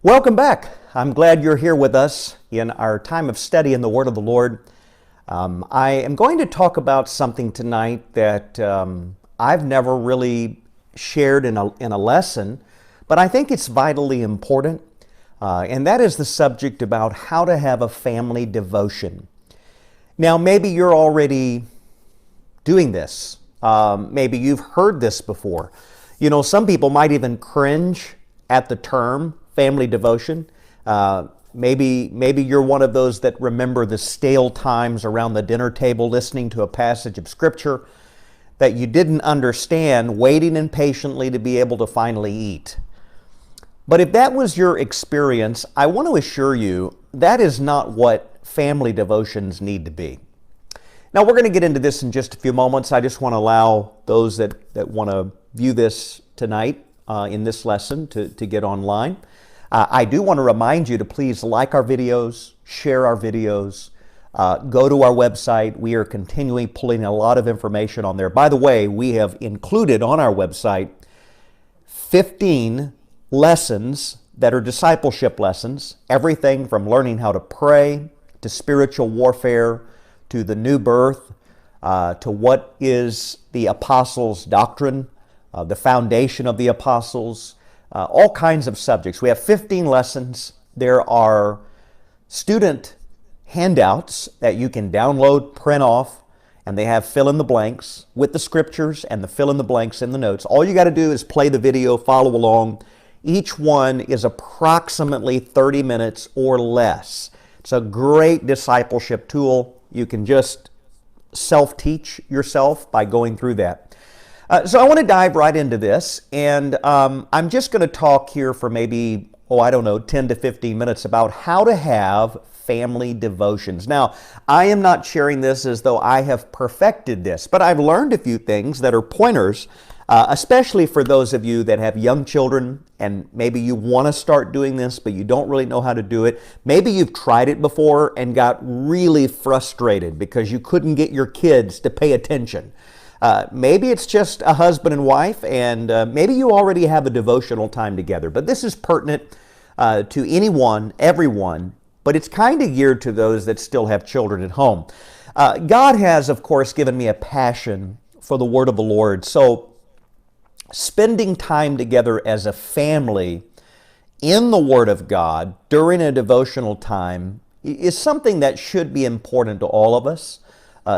Welcome back. I'm glad you're here with us in our time of study in the Word of the Lord. I am going to talk about something tonight that I've never really shared in a lesson, but I think it's vitally important, and that is the subject about how to have a family devotion. Now, maybe you're already doing this. Maybe you've heard this before. You know, some people might even cringe at the term family devotion. Maybe you're one of those that remember the stale times around the dinner table listening to a passage of Scripture that you didn't understand, waiting impatiently to be able to finally eat. But if that was your experience, I want to assure you that is not what family devotions need to be. Now, we're going to get into this in just a few moments. I just want to allow those that want to view this tonight in this lesson to get online. I do want to remind you to please like our videos, share our videos, go to our website. We are continually pulling a lot of information on there. By the way, we have included on our website 15 lessons that are discipleship lessons, everything from learning how to pray, to spiritual warfare, to the new birth, to what is the apostles' doctrine, the foundation of the apostles, all kinds of subjects. We have 15 lessons. There are student handouts that you can download, print off, and they have fill in the blanks with the scriptures and the fill in the blanks in the notes. All you got to do is play the video, follow along. Each one is approximately 30 minutes or less. It's a great discipleship tool. You can just self-teach yourself by going through that. So I want to dive right into this, and I'm just going to talk here for maybe, 10 to 15 minutes about how to have family devotions. Now, I am not sharing this as though I have perfected this, but I've learned a few things that are pointers, especially for those of you that have young children, and maybe you want to start doing this, but you don't really know how to do it. Maybe you've tried it before and got really frustrated because you couldn't get your kids to pay attention. Maybe it's just a husband and wife, and maybe you already have a devotional time together. But this is pertinent to anyone, everyone, but it's kind of geared to those that still have children at home. God has, of course, given me a passion for the Word of the Lord. So spending time together as a family in the Word of God during a devotional time is something that should be important to all of us.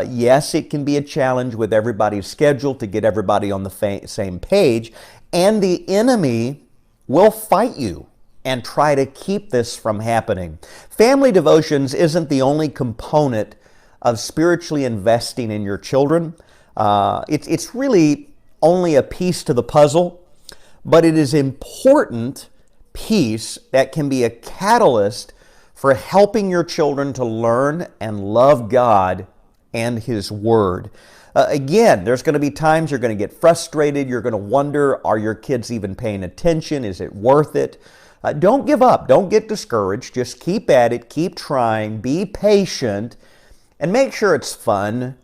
Yes, it can be a challenge with everybody's schedule to get everybody on the same page, and the enemy will fight you and try to keep this from happening. Family devotions isn't the only component of spiritually investing in your children. It's really only a piece to the puzzle, but it is an important piece that can be a catalyst for helping your children to learn and love God and His Word. Again, there's going to be times you're going to get frustrated. You're going to wonder, are your kids even paying attention? Is it worth it? Don't give up. Don't get discouraged. Just keep at it. Keep trying. Be patient. And make sure it's fun.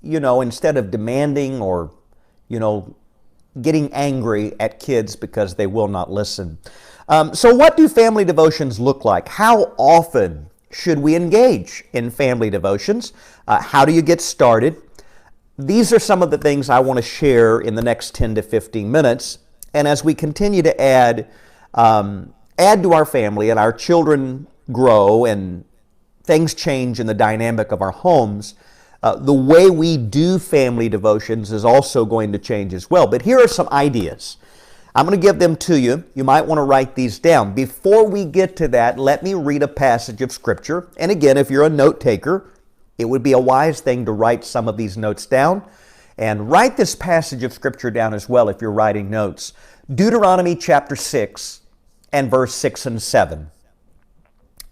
Instead of demanding or, getting angry at kids because they will not listen. So what do family devotions look like? How often should we engage in family devotions? How do you get started? These are some of the things I want to share in the next 10 to 15 minutes. And as we continue to add to our family and our children grow and things change in the dynamic of our homes, the way we do family devotions is also going to change as well. But here are some ideas. I'm going to give them to you. You might want to write these down. Before we get to that, let me read a passage of Scripture. And again, if you're a note taker, it would be a wise thing to write some of these notes down. And write this passage of Scripture down as well if you're writing notes. Deuteronomy chapter 6 and verse 6 and 7.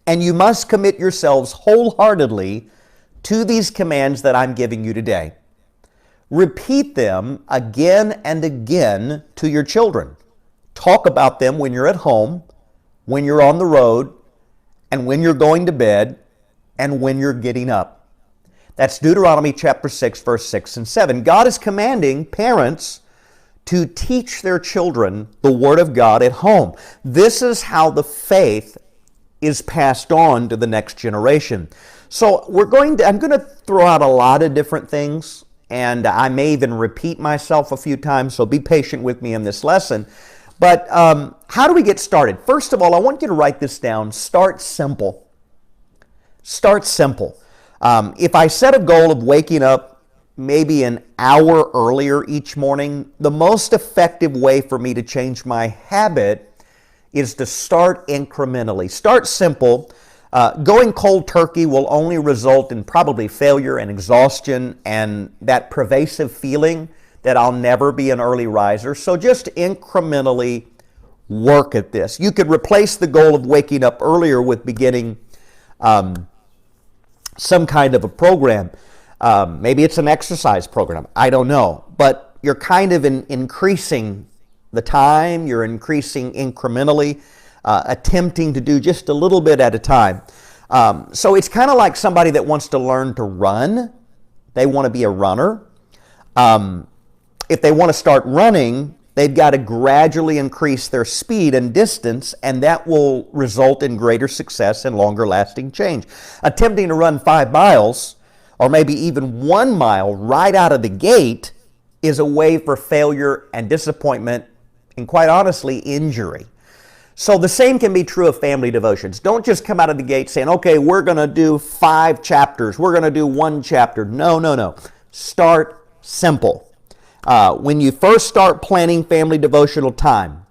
And you must commit yourselves wholeheartedly to these commands that I'm giving you today. Repeat them again and again to your children. Talk about them when you're at home, when you're on the road, and when you're going to bed, and when you're getting up. That's Deuteronomy chapter 6, verse 6 and 7. God is commanding parents to teach their children the Word of God at home. This is how the faith is passed on to the next generation. So I'm going to throw out a lot of different things, and I may even repeat myself a few times, so be patient with me in this lesson. But how do we get started? First of all, I want you to write this down. Start simple. Start simple. If I set a goal of waking up maybe an hour earlier each morning, the most effective way for me to change my habit is to start incrementally. Start simple. Going cold turkey will only result in probably failure and exhaustion and that pervasive feeling that I'll never be an early riser. So just incrementally work at this. You could replace the goal of waking up earlier with beginning some kind of a program. Maybe it's an exercise program. I don't know. But you're kind of increasing the time. You're increasing incrementally, attempting to do just a little bit at a time. So it's kind of like somebody that wants to learn to run. They want to be a runner. If they want to start running, they've got to gradually increase their speed and distance, and that will result in greater success and longer lasting change. Attempting to run 5 miles or maybe even 1 mile right out of the gate is a way for failure and disappointment and, quite honestly, injury. So the same can be true of family devotions. Don't just come out of the gate saying, okay, we're going to do 5 chapters. We're going to do 1 chapter. No. Start simple. When you first start planning family devotional time,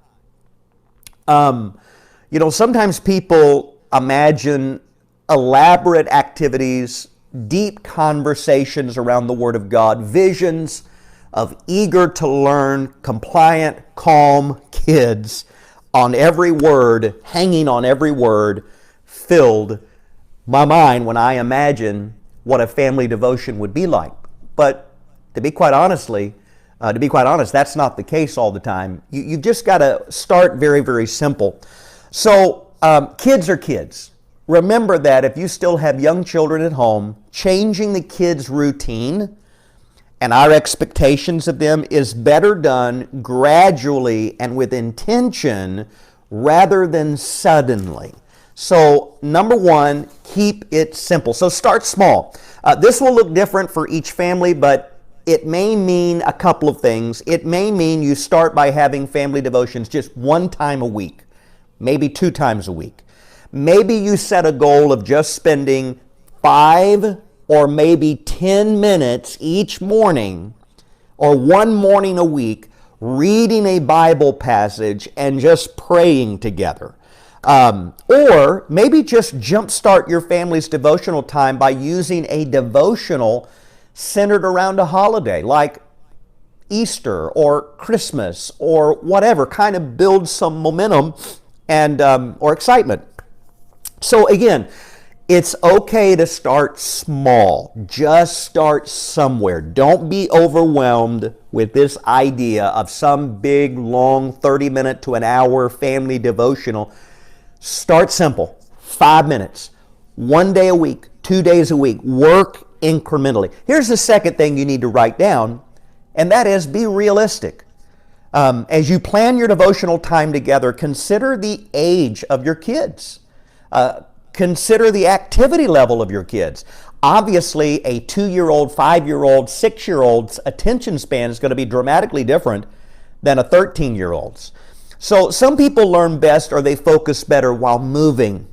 sometimes people imagine elaborate activities, deep conversations around the Word of God, visions of eager to learn, compliant, calm kids on every word, hanging on every word, filled my mind when I imagine what a family devotion would be like. But to be quite honest, that's not the case all the time. You've just got to start very, very simple. So kids are kids. Remember that if you still have young children at home, changing the kids' routine and our expectations of them is better done gradually and with intention rather than suddenly. So number 1, keep it simple. So start small. This will look different for each family, but it may mean a couple of things. It may mean you start by having family devotions just 1 time a week, maybe 2 times a week. Maybe you set a goal of just spending 5 or maybe 10 minutes each morning or 1 morning a week reading a Bible passage and just praying together. Or maybe just jumpstart your family's devotional time by using a devotional centered around a holiday like Easter or Christmas or whatever. Kind of build some momentum and or excitement. So again, it's okay to start small. Just start somewhere. Don't be overwhelmed with this idea of some big, long 30-minute to an hour family devotional. Start simple. 5 minutes. 1 day a week, 2 days a week. Work incrementally. Here's the second thing you need to write down, and that is be realistic. As you plan your devotional time together, consider the age of your kids. Consider the activity level of your kids. Obviously, a 2-year-old, 5-year-old, 6-year-old's attention span is going to be dramatically different than a 13-year-old's. So some people learn best or they focus better while moving.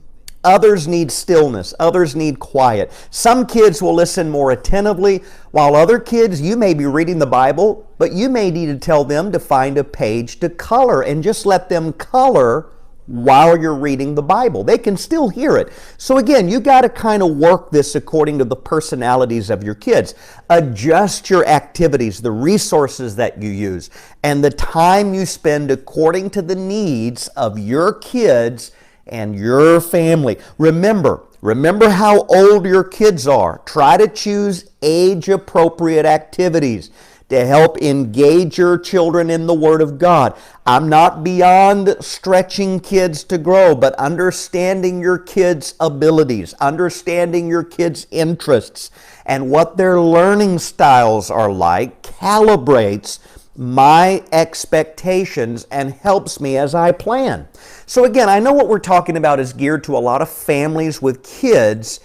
Others need stillness. Others need quiet. Some kids will listen more attentively, while other kids, you may be reading the Bible, but you may need to tell them to find a page to color and just let them color while you're reading the Bible. They can still hear it. So again, you got to kind of work this according to the personalities of your kids. Adjust your activities, the resources that you use, and the time you spend according to the needs of your kids and your family. Remember how old your kids are. Try to choose age-appropriate activities to help engage your children in the Word of God. I'm not beyond stretching kids to grow, but understanding your kids' abilities, understanding your kids' interests, and what their learning styles are like calibrates my expectations and helps me as I plan. So again, I know what we're talking about is geared to a lot of families with kids,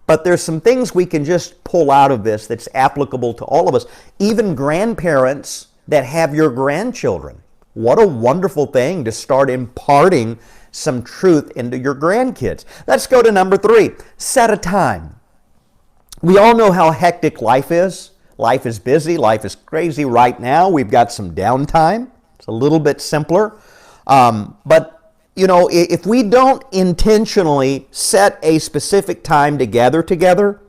but there's some things we can just pull out of this that's applicable to all of us, even grandparents that have your grandchildren. What a wonderful thing to start imparting some truth into your grandkids. Let's go to number 3. Set a time. We all know how hectic life is. Life is busy. Life is crazy right now. We've got some downtime. It's a little bit simpler. But, you know, if we don't intentionally set a specific time to gather together,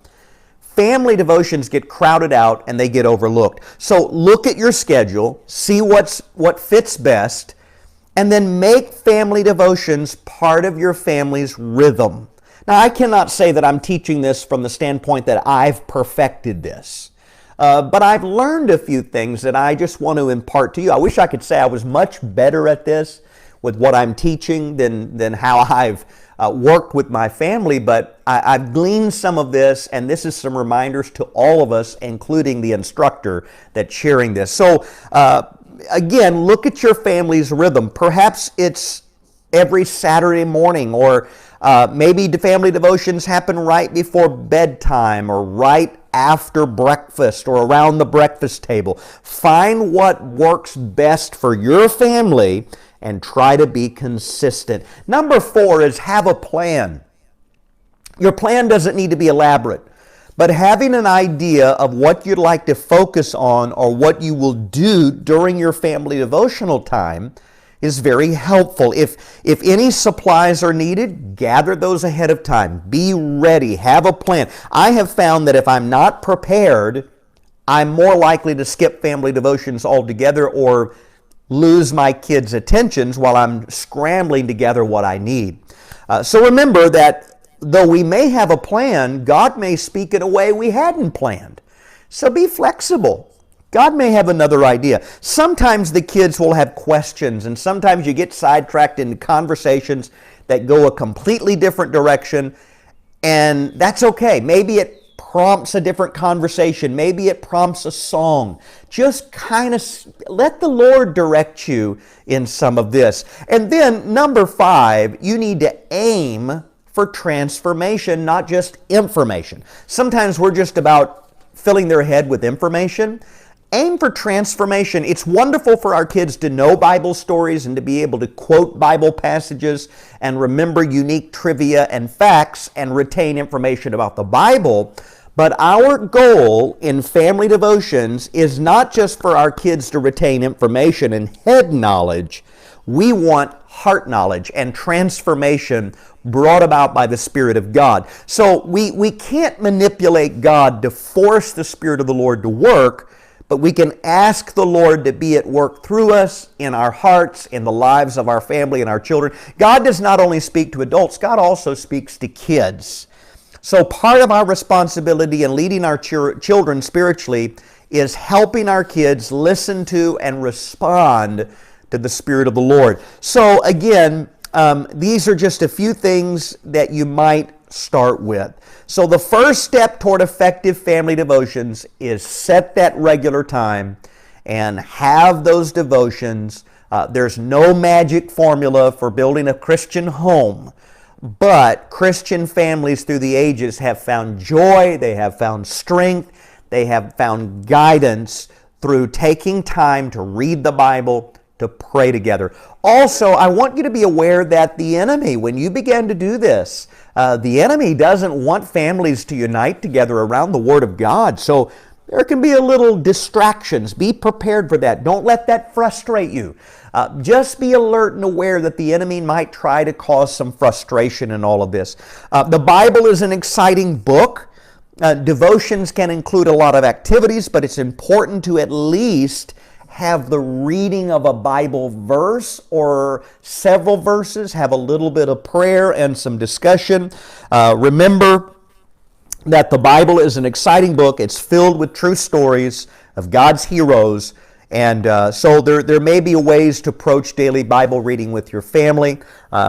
family devotions get crowded out and they get overlooked. So look at your schedule, see what fits best, and then make family devotions part of your family's rhythm. Now, I cannot say that I'm teaching this from the standpoint that I've perfected this. But I've learned a few things that I just want to impart to you. I wish I could say I was much better at this with what I'm teaching than how I've worked with my family, but I've gleaned some of this, and this is some reminders to all of us, including the instructor that's sharing this. So again, look at your family's rhythm. Perhaps it's every Saturday morning, or maybe the family devotions happen right before bedtime or right after breakfast or around the breakfast table. Find what works best for your family and try to be consistent. Number 4 is have a plan. Your plan doesn't need to be elaborate, but having an idea of what you'd like to focus on or what you will do during your family devotional time is very helpful. If any supplies are needed, gather those ahead of time. Be ready. Have a plan. I have found that if I'm not prepared, I'm more likely to skip family devotions altogether or lose my kids' attentions while I'm scrambling to gather what I need. So remember that though we may have a plan, God may speak in a way we hadn't planned. So be flexible. God may have another idea. Sometimes the kids will have questions, and sometimes you get sidetracked into conversations that go a completely different direction, and that's okay. Maybe it prompts a different conversation. Maybe it prompts a song. Just kind of let the Lord direct you in some of this. And then number 5, you need to aim for transformation, not just information. Sometimes we're just about filling their head with information. Aim for transformation. It's wonderful for our kids to know Bible stories and to be able to quote Bible passages and remember unique trivia and facts and retain information about the Bible. But our goal in family devotions is not just for our kids to retain information and head knowledge. We want heart knowledge and transformation brought about by the Spirit of God. So we can't manipulate God to force the Spirit of the Lord to work, but we can ask the Lord to be at work through us, in our hearts, in the lives of our family and our children. God does not only speak to adults, God also speaks to kids. So part of our responsibility in leading our children spiritually is helping our kids listen to and respond to the Spirit of the Lord. So again, these are just a few things that you might start with. So the first step toward effective family devotions is set that regular time and have those devotions. There's no magic formula for building a Christian home, but Christian families through the ages have found joy, they have found strength, they have found guidance through taking time to read the Bible, to pray together. Also, I want you to be aware that the enemy, when you begin to do this, the enemy doesn't want families to unite together around the Word of God. So there can be a little distractions. Be prepared for that. Don't let that frustrate you. Just be alert and aware that the enemy might try to cause some frustration in all of this. The Bible is an exciting book. Devotions can include a lot of activities, but it's important to at least have the reading of a Bible verse or several verses, have a little bit of prayer and some discussion. Remember that the Bible is an exciting book. It's filled with true stories of God's heroes, And so there may be ways to approach daily Bible reading with your family.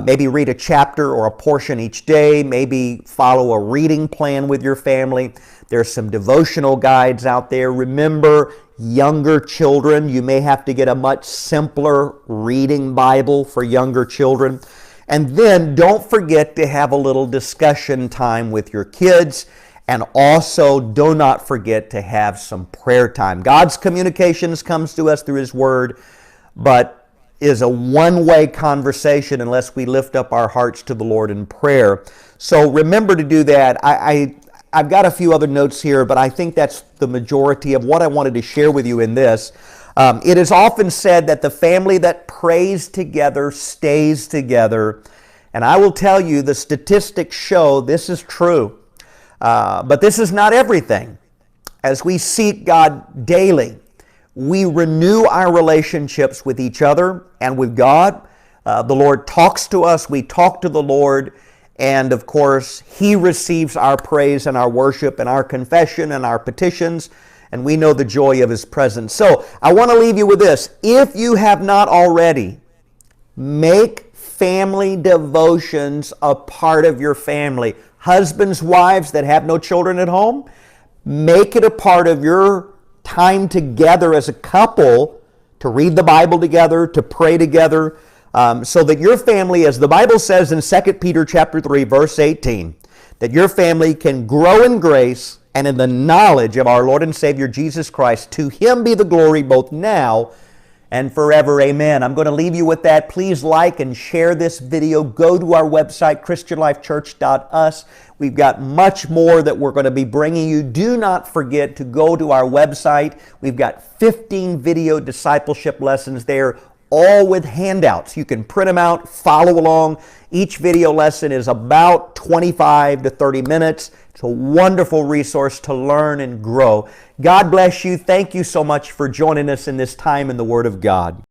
Maybe read a chapter or a portion each day. Maybe follow a reading plan with your family. There's some devotional guides out there. Remember, younger children, you may have to get a much simpler reading Bible for younger children. And then don't forget to have a little discussion time with your kids. And also, do not forget to have some prayer time. God's communications comes to us through His Word, but is a one-way conversation unless we lift up our hearts to the Lord in prayer. So remember to do that. I've got a few other notes here, but I think that's the majority of what I wanted to share with you in this. It is often said that the family that prays together stays together. And I will tell you, the statistics show this is true. But this is not everything. As we seek God daily, we renew our relationships with each other and with God. The Lord talks to us, we talk to the Lord, and of course, He receives our praise and our worship and our confession and our petitions, and we know the joy of His presence. So, I want to leave you with this. If you have not already, make family devotions a part of your family. Husbands, wives that have no children at home, make it a part of your time together as a couple to read the Bible together, to pray together, so that your family, as the Bible says in 2 Peter chapter 3, verse 18, that your family can grow in grace and in the knowledge of our Lord and Savior Jesus Christ. To Him be the glory both now and forever. Amen. I'm going to leave you with that. Please like and share this video. Go to our website, christianlifechurch.us. We've got much more that we're going to be bringing you. Do not forget to go to our website. We've got 15 video discipleship lessons there, all with handouts. You can print them out, follow along. Each video lesson is about 25 to 30 minutes. It's a wonderful resource to learn and grow. God bless you. Thank you so much for joining us in this time in the Word of God.